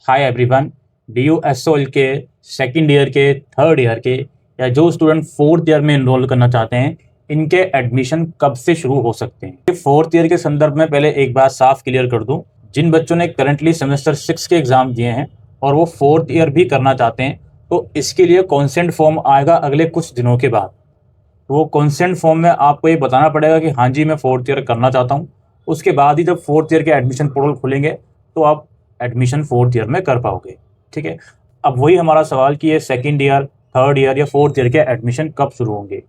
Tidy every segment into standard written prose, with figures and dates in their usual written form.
Hi everyone, DU के second year के, third year के या जो स्टूडेंट फोर्थ ईयर में एनरोल करना चाहते हैं, इनके एडमिशन कब से शुरू हो सकते हैं। फोर्थ ईयर के संदर्भ में पहले एक बात साफ क्लियर कर दूं, जिन बच्चों ने करंटली सेमेस्टर 6 के एग्जाम दिए हैं और वो फोर्थ ईयर भी करना चाहते हैं, तो इसके लिए कॉन्सेंट फॉर्म आएगा अगले कुछ दिनों के बाद। तो वो कॉन्सेंट फॉर्म में आपको ये बताना पड़ेगा कि हाँ जी मैं फोर्थ ईयर करना चाहता हूँ। उसके बाद ही जब फोर्थ ईयर के एडमिशन पोर्टल खुलेंगे तो आप एडमिशन फोर्थ ईयर में कर पाओगे। ठीक है, अब वही हमारा सवाल कि ये सेकंड ईयर, थर्ड ईयर या फोर्थ ईयर के एडमिशन कब शुरू होंगे।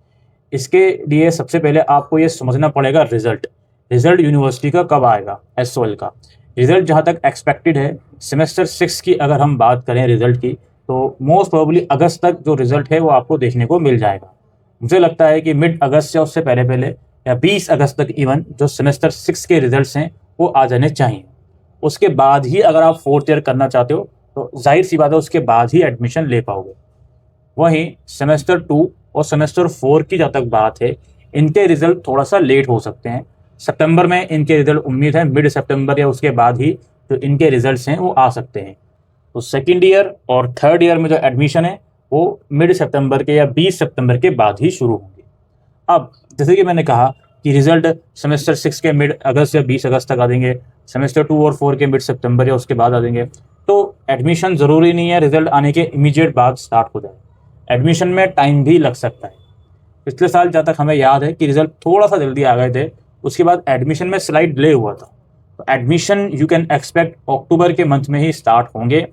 इसके लिए सबसे पहले आपको ये समझना पड़ेगा रिजल्ट यूनिवर्सिटी का कब आएगा। SOL का रिजल्ट जहाँ तक एक्सपेक्टेड है, सेमेस्टर 6 की अगर हम बात करें रिजल्ट की, तो मोस्ट प्रोबेबली अगस्त तक जो रिजल्ट है वो आपको देखने को मिल जाएगा। मुझे लगता है कि मिड अगस्त या उससे पहले पहले या 20 अगस्त तक इवन जो सेमेस्टर 6 के रिजल्ट्स हैं वो आ जाने चाहिए। उसके बाद ही अगर आप फोर्थ ईयर करना चाहते हो तो जाहिर सी बात है उसके बाद ही एडमिशन ले पाओगे। वहीं सेमेस्टर 2 और सेमेस्टर 4 की जहाँ तक बात है, इनके रिजल्ट थोड़ा सा लेट हो सकते हैं। सितंबर में इनके रिजल्ट उम्मीद है मिड सितंबर या उसके बाद ही जो इनके रिजल्ट्स हैं वो आ सकते हैं। तो सेकेंड ईयर और थर्ड ईयर में जो एडमिशन है वो मिड सितंबर के या 20 सितंबर के बाद ही शुरू होंगे। अब जैसे कि मैंने कहा कि रिजल्ट सेमेस्टर 6 के मिड अगस्त या 20 अगस्त तक आ देंगे, सेमेस्टर 2 और 4 के मिड सितंबर या उसके बाद आ देंगे, तो एडमिशन ज़रूरी नहीं है रिजल्ट आने के इमीडिएट बाद स्टार्ट हो जाए। एडमिशन में टाइम भी लग सकता है। पिछले साल जहाँ तक हमें याद है कि रिजल्ट थोड़ा सा जल्दी आ गए थे, उसके बाद एडमिशन में स्लाइड डिले हुआ था। तो एडमिशन यू कैन एक्सपेक्ट अक्टूबर के मंथ में ही स्टार्ट होंगे,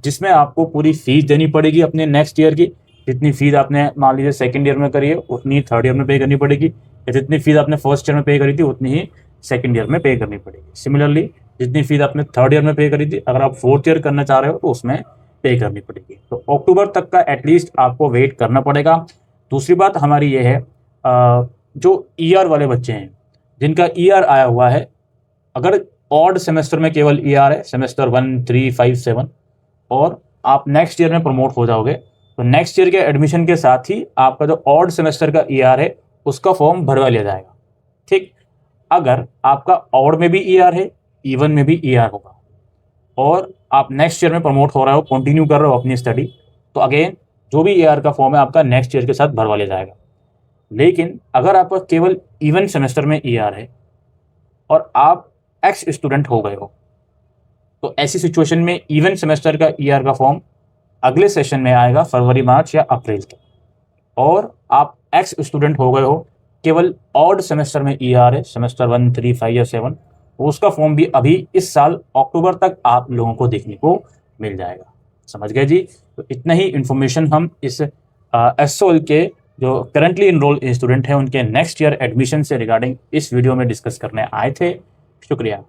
जिसमें आपको पूरी फीस देनी पड़ेगी अपने नेक्स्ट ईयर की। जितनी फीस आपने मान लीजिए सेकंड ईयर में करी है उतनी थर्ड ईयर में पे करनी पड़ेगी, या जितनी फीस आपने फर्स्ट ईयर में पे करी थी उतनी ही सेकंड ईयर में पे करनी पड़ेगी। सिमिलरली जितनी फीस आपने थर्ड ईयर में पे करी थी, अगर आप फोर्थ ईयर करना चाह रहे हो तो उसमें पे करनी पड़ेगी। तो अक्टूबर तक का एटलीस्ट आपको वेट करना पड़ेगा। दूसरी बात हमारी ये है, जो ER वाले बच्चे हैं जिनका ER आया हुआ है, अगर ऑड सेमेस्टर में केवल ER है, सेमेस्टर 1, 3, 5, 7, और आप नेक्स्ट ईयर में प्रमोट हो जाओगे, तो नेक्स्ट ईयर के एडमिशन के साथ ही आपका जो ऑड सेमेस्टर का ER है उसका फॉर्म भरवा लिया जाएगा। ठीक, अगर आपका ऑड में भी ER है, इवन में भी ER होगा और आप नेक्स्ट ईयर में प्रमोट हो रहे हो, कंटिन्यू कर रहे हो अपनी स्टडी, तो अगेन जो भी ER का फॉर्म है आपका नेक्स्ट ईयर के साथ भरवा लिया जाएगा। लेकिन अगर आपका केवल इवन सेमेस्टर में ER है और आप एक्स स्टूडेंट हो गए हो, तो ऐसी सिचुएशन में इवन सेमेस्टर का ER का फॉर्म अगले सेशन में आएगा फरवरी, मार्च या अप्रैल तक। और आप एक्स स्टूडेंट हो गए हो, केवल ऑड सेमेस्टर में ER है, सेमेस्टर 1, 3, 5 या 7, उसका फॉर्म भी अभी इस साल अक्टूबर तक आप लोगों को देखने को मिल जाएगा। समझ गए जी? तो इतना ही इन्फॉर्मेशन हम इस SOL के जो करंटली इनरोल स्टूडेंट हैं उनके नेक्स्ट ईयर एडमिशन से रिगार्डिंग इस वीडियो में डिस्कस करने आए थे। शुक्रिया।